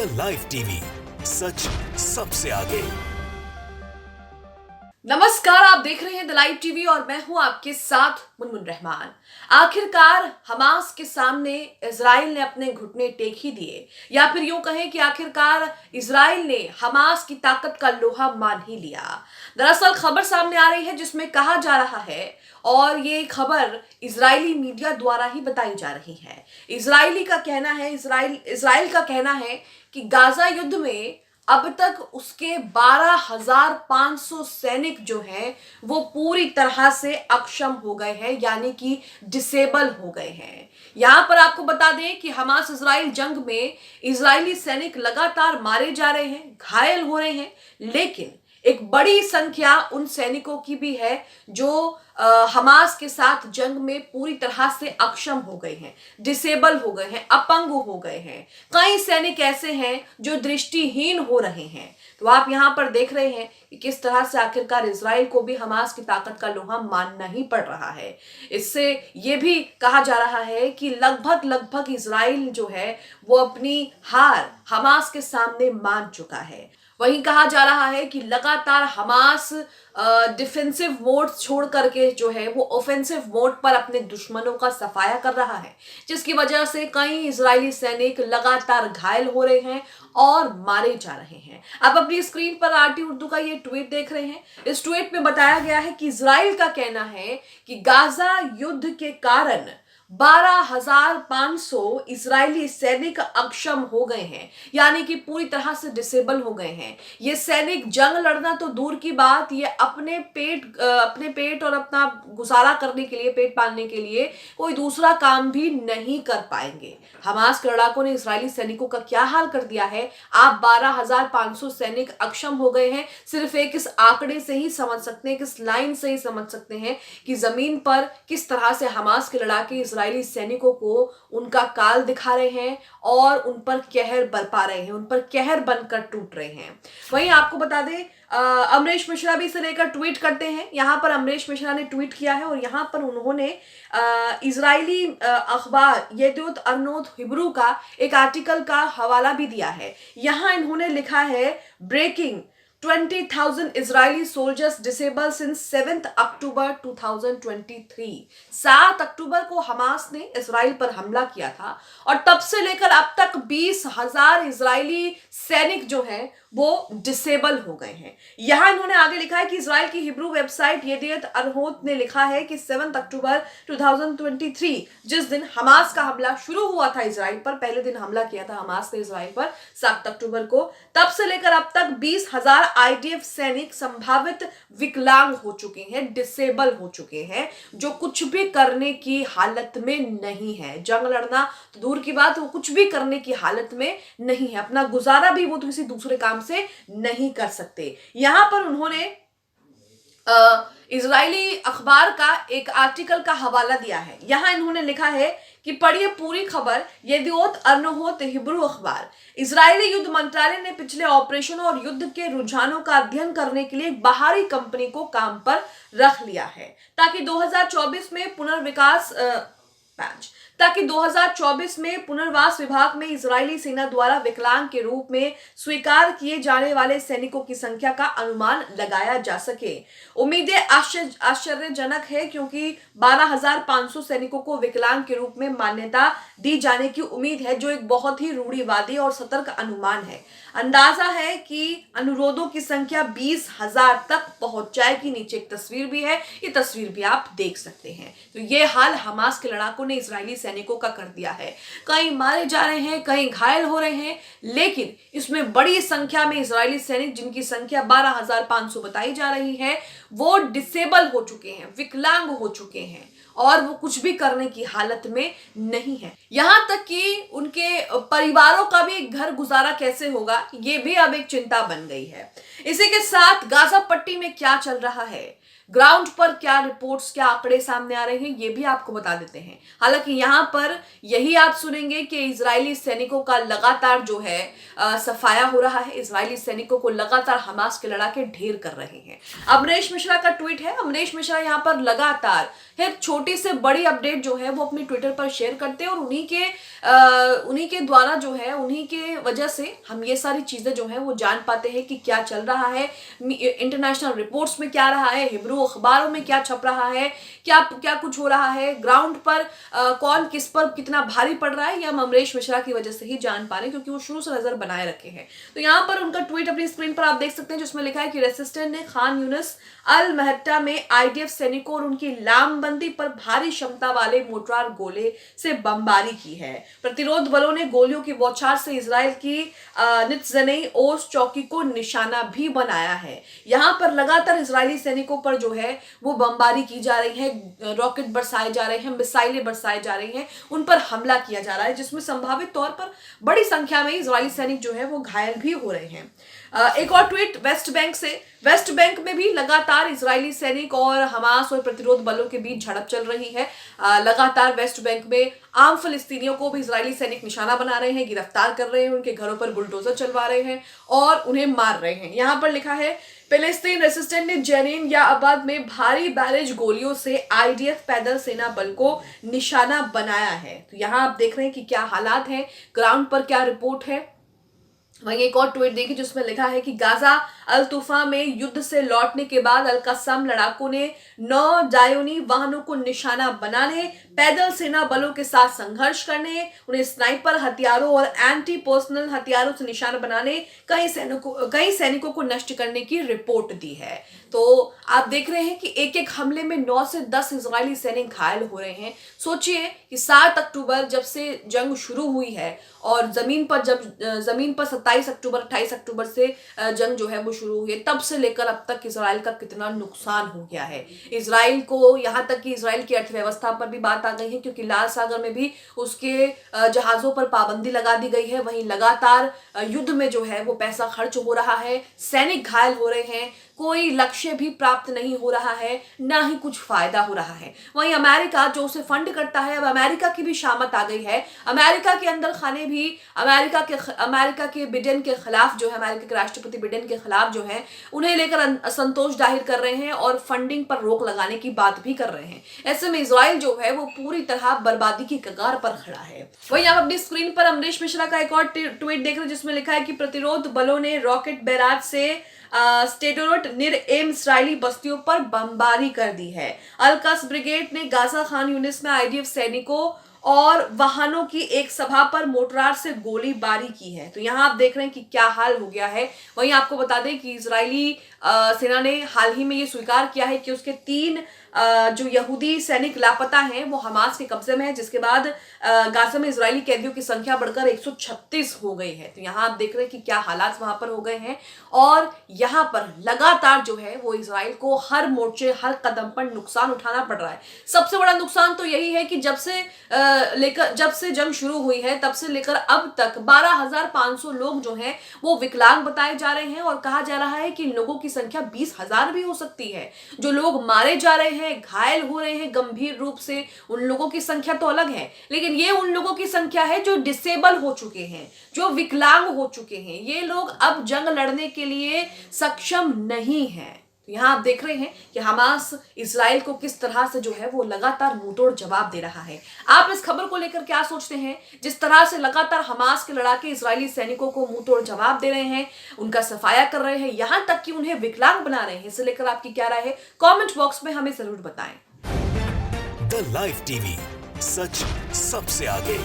The live TV, सच सबसे आगे। नमस्कार, आप देख रहे हैं द लाइव टीवी और मैं हूं आपके साथ मुनमुन रहमान। आखिरकार हमास के सामने इजराइल ने अपने घुटने टेक ही दिए, या फिर यूं कहें कि आखिरकार इजराइल ने हमास की ताकत का लोहा मान ही लिया। दरअसल खबर सामने आ रही है जिसमें कहा जा रहा है, और ये खबर इजरायली मीडिया द्वारा ही बताई जा रही है। इजराइल का कहना है कि गाजा युद्ध में अब तक उसके 12,500 सैनिक जो हैं वो पूरी तरह से अक्षम हो गए हैं, यानी कि डिसेबल हो गए हैं। यहां पर आपको बता दें कि हमास इजराइल जंग में इजरायली सैनिक लगातार मारे जा रहे हैं, घायल हो रहे हैं, लेकिन एक बड़ी संख्या उन सैनिकों की भी है जो हमास के साथ जंग में पूरी तरह से अक्षम हो गए हैं, डिसेबल हो गए हैं, अपंग हो गए हैं। कई सैनिक ऐसे हैं जो दृष्टिहीन हो रहे हैं। तो आप यहां पर देख रहे हैं कि किस तरह से आखिरकार इजराइल को भी हमास की ताकत का लोहा मानना ही पड़ रहा है। इससे यह भी कहा जा रहा है कि लगभग इजराइल जो है वो अपनी हार हमास के सामने मान चुका है। वहीं कहा जा रहा है कि लगातार हमास डिफेंसिव मोड छोड़ करके जो है वो ऑफेंसिव मोड पर अपने दुश्मनों का सफाया कर रहा है, जिसकी वजह से कई इजरायली सैनिक लगातार घायल हो रहे हैं और मारे जा रहे हैं। आप अपनी स्क्रीन पर आरटी उर्दू का ये ट्वीट देख रहे हैं। इस ट्वीट में बताया गया है कि इजराइल का कहना है कि गाजा युद्ध के कारण 12,500 इजरायली सैनिक अक्षम हो गए हैं, यानी कि पूरी तरह से डिसेबल हो गए हैं। ये सैनिक जंग लड़ना तो दूर की बात, ये अपने पेट और अपना गुजारा करने के लिए, पेट पालने के लिए कोई दूसरा काम भी नहीं कर पाएंगे। हमास के लड़ाकों ने इजरायली सैनिकों का क्या हाल कर दिया है। आप 12,500 सैनिक अक्षम हो गए हैं, सिर्फ एक इस आंकड़े से ही समझ सकते हैं, किस लाइन से ही समझ सकते हैं कि जमीन पर किस तरह से हमास के लड़ाके इजरायली सैनिकों को उनका काल दिखा रहे हैं और उन पर कहर बरपा रहे हैं, उन पर कहर बनकर टूट रहे हैं। वहीं आपको बता दें, अमरीश मिश्रा भी इसे लेकर ट्वीट करते हैं। यहां पर अमरीश मिश्रा ने ट्वीट किया है और यहां पर उन्होंने इजरायली अखबार येदियोत अरनोत हिब्रू का एक आर्टिकल का हवाला भी दिया है। यहां इन्होंने लिखा है, breaking 20,000 Israeli soldiers disabled since 7th October 2023। 7 अक्टूबर को हमास ने इजराइल पर हमला किया था और तब से लेकर अब तक 20,000 इजरायली सैनिक जो हैं वो डिसेबल हो गए हैं। यहां इन्होंने आगे लिखा है कि इजराइल की हिब्रू वेबसाइट येदियोत अरनोत ने लिखा है कि 7 अक्टूबर 2023, जिस दिन हमास का हमला शुरू हुआ था इजराइल पर, पहले दिन हमला किया था हमास ने इजराइल पर 7 अक्टूबर को, तब से लेकर अब तक 20,000 आईडीएफ सैनिक संभावित विकलांग हो चुके हैं, डिसेबल हो चुके हैं, जो कुछ भी करने की हालत में नहीं है। जंग लड़ना तो दूर की बात, वो कुछ भी करने की हालत में नहीं है। अपना गुजारा भी वो किसी दूसरे काम से नहीं कर सकते। यहां पर उन्होंने इजरायली अखबार का एक आर्टिकल का हवाला दिया है। यहां इन्होंने लिखा है कि पढ़िए पूरी खबर, येदियोत अरनोत हिब्रू अखबार। इजरायली युद्ध मंत्रालय ने पिछले ऑपरेशनों और युद्ध के रुझानों का अध्ययन करने के लिए एक बाहरी कंपनी को काम पर रख लिया है, ताकि 2024 में पुनर्वास विभाग में इजरायली सेना द्वारा विकलांग के रूप में स्वीकार किए जाने वाले सैनिकों की संख्या का अनुमान लगाया जा सके। उम्मीदें आश्चर्यजनक है, क्योंकि 12,500 सैनिकों को विकलांग के रूप में मान्यता दी जाने की उम्मीद है, जो एक बहुत ही रूढ़िवादी और सतर्क अनुमान है। अंदाजा है कि अनुरोधों की संख्या 20,000 तक पहुंच जाएगी। नीचे एक तस्वीर भी है, ये तस्वीर भी आप देख सकते हैं। तो ये हाल हमास के लड़ाकों ने इजरायली सैनिकों का कर दिया है। कई मारे जा रहे हैं, कई घायल हो रहे हैं, लेकिन इसमें बड़ी संख्या में इजरायली सैनिक, जिनकी संख्या 12,500 बताई जा रही है, वो डिसेबल हो चुके हैं, विकलांग हो चुके हैं और वो कुछ भी करने की हालत में नहीं है। यहां तक कि उनके परिवारों का भी घर गुजारा कैसे होगा, ये भी अब एक चिंता बन गई है। इसी के साथ गाजा पट्टी में क्या चल रहा है, ग्राउंड पर क्या रिपोर्ट्स, क्या आंकड़े सामने आ रहे हैं, ये भी आपको बता देते हैं। हालांकि यहाँ पर यही आप सुनेंगे कि इजरायली सैनिकों का लगातार जो है सफाया हो रहा है, इजरायली सैनिकों को लगातार हमास के लड़ाके ढेर कर रहे हैं। अमरीश मिश्रा का ट्वीट है। अमरीश मिश्रा यहाँ पर लगातार हर छोटी से बड़ी अपडेट जो है वो अपने ट्विटर पर शेयर करते हैं और उन्हीं के द्वारा जो है, उन्हीं के वजह से हम ये सारी चीजें जो है वो जान पाते हैं कि क्या चल रहा है, इंटरनेशनल रिपोर्ट्स में क्या रहा है, हिब्रू अखबारों में क्या छप रहा है, क्या क्या कुछ हो रहा है, ग्राउंड पर कौन किस पर कितना भारी पड़ रहा है, ये हम अमरीश मिश्रा की वजह से ही जान पा रहे हैं क्योंकि वो शुरू से नजर बनाए रखे हैं। तो यहाँ पर उनका ट्वीट अपनी स्क्रीन पर आप देख सकते हैं जिसमें लिखा है कि रेसिस्टेंट ने खान यूनिस अल महट्टा में आईडीएफ सैनिकों और उनकी लामबंदी पर भारी क्षमता वाले मोर्टार गोले से बमबारी की है। प्रतिरोध बलों ने गोलियों की बौछार से इजराइल की नित्जनई ओस चौकी को निशाना भी बनाया है। यहाँ पर लगातार इजरायली सैनिकों पर जो है वो बमबारी की जा रही है, रॉकेट बरसाए जा रहे हैं, मिसाइलें बरसाई जा रही हैं, उन पर हमला किया जा रहा है जिसमें संभावित तौर पर बड़ी संख्या में इजरायली सैनिक जो है वो घायल भी हो रहे हैं। एक और ट्वीट वेस्ट बैंक से। वेस्ट बैंक में भी लगातार इजरायली सैनिक और हमास और प्रतिरोध बलों के बीच झड़प चल रही है। लगातार वेस्ट बैंक में आम फिलिस्तीनियों को भी इजरायली सैनिक निशाना बना रहे हैं, गिरफ्तार कर रहे हैं, उनके घरों पर बुलडोजर चलवा रहे हैं और उन्हें मार रहे हैं। यहाँ पर लिखा है फिलिस्तीन रेसिस्टेंट ने जेनिन या आबाद में भारी बैरेज गोलियों से आईडीएफ पैदल सेना बल को निशाना बनाया है। तो यहाँ आप देख रहे हैं कि क्या हालात हैं, ग्राउंड पर क्या रिपोर्ट है। वहीं एक और ट्वीट देखिए जिसमें लिखा है कि गाजा अल तूफा में युद्ध से लौटने के बाद अल कस्सम लड़ाकों ने 9 जायोनी वाहनों को निशाना बनाने, पैदल सेना बलों के साथ संघर्ष करने, उन्हें स्नाइपर हथियारों और एंटी पर्सनल हथियारों से निशाना बनाने, कई सैनिकों को नष्ट करने की रिपोर्ट दी है। तो आप देख रहे हैं कि एक एक हमले में 9 से 10 इजरायली सैनिक घायल हो रहे हैं। सोचिए कि 7 अक्टूबर जब से जंग शुरू हुई है और जमीन पर 27 अक्टूबर 28 अक्टूबर से जंग जो है वो शुरू हुई है, तब से लेकर अब तक इजराइल का कितना नुकसान हो गया है। इजराइल को, यहाँ तक कि इजराइल की अर्थव्यवस्था पर भी बात आ गई है क्योंकि लाल सागर में भी उसके जहाजों पर पाबंदी लगा दी गई है। वहीं लगातार युद्ध में जो है वो पैसा खर्च हो रहा है, सैनिक घायल हो रहे हैं, कोई लक्ष्य भी प्राप्त नहीं हो रहा है, ना ही कुछ फायदा हो रहा है। वहीं अमेरिका जो उसे फंड करता है, अब अमेरिका की भी शामत आ गई है। अमेरिका के अंदर खाने भी अमेरिका के बिडेन के खिलाफ जो है, अमेरिका के राष्ट्रपति बिडेन के खिलाफ जो है, उन्हें लेकर असंतोष जाहिर कर रहे हैं और फंडिंग पर रोक लगाने की बात भी कर रहे हैं। ऐसे में इजराइल जो है वो पूरी तरह बर्बादी की कगार पर खड़ा है। वहीं आप अपनी स्क्रीन पर अमरीश मिश्रा का एक और ट्वीट देख रहे हैं जिसमें लिखा है कि प्रतिरोध बलों ने रॉकेट बैराज से स्टेडोरोट निर एम इसराइली बस्तियों पर बमबारी कर दी है। अल-कस ब्रिगेड ने गाजा खान यूनिस में आईडीएफ सैनिकों और वाहनों की एक सभा पर मोर्टार से गोलीबारी की है। तो यहाँ आप देख रहे हैं कि क्या हाल हो गया है। वहीं आपको बता दें कि इजरायली सेना ने हाल ही में ये स्वीकार किया है कि उसके 3 जो यहूदी सैनिक लापता हैं वो हमास के कब्जे में है, जिसके बाद गाजा में इजरायली कैदियों की संख्या बढ़कर 136 हो गई है। तो यहाँ आप देख रहे हैं कि क्या हालात वहां पर हो गए हैं और यहाँ पर लगातार जो है वो इजराइल को हर मोर्चे, हर कदम पर नुकसान उठाना पड़ रहा है। सबसे बड़ा नुकसान तो यही है कि जब से जंग शुरू हुई है तब से लेकर अब तक 12,500 लोग जो हैं वो विकलांग बताए जा रहे हैं और कहा जा रहा है कि लोगों की संख्या 20,000 भी हो सकती है। जो लोग मारे जा रहे हैं, घायल हो रहे हैं गंभीर रूप से, उन लोगों की संख्या तो अलग है, लेकिन ये उन लोगों की संख्या है जो डिसेबल हो चुके हैं, जो विकलांग हो चुके हैं। ये लोग अब जंग लड़ने के लिए सक्षम नहीं हैं। तो यहाँ आप देख रहे हैं कि हमास इजराइल को किस तरह से जो है वो लगातार मुंहतोड़ जवाब दे रहा है। आप इस खबर को लेकर क्या सोचते हैं? जिस तरह से लगातार हमास के लड़ाके इजरायली सैनिकों को मुंहतोड़ जवाब दे रहे हैं, उनका सफाया कर रहे हैं, यहाँ तक कि उन्हें विकलांग बना रहे हैं, इसे लेकर आपकी क्या राय है? कमेंट बॉक्स में हमें जरूर बताएं। द लाइव टीवी, सच सबसे आगे।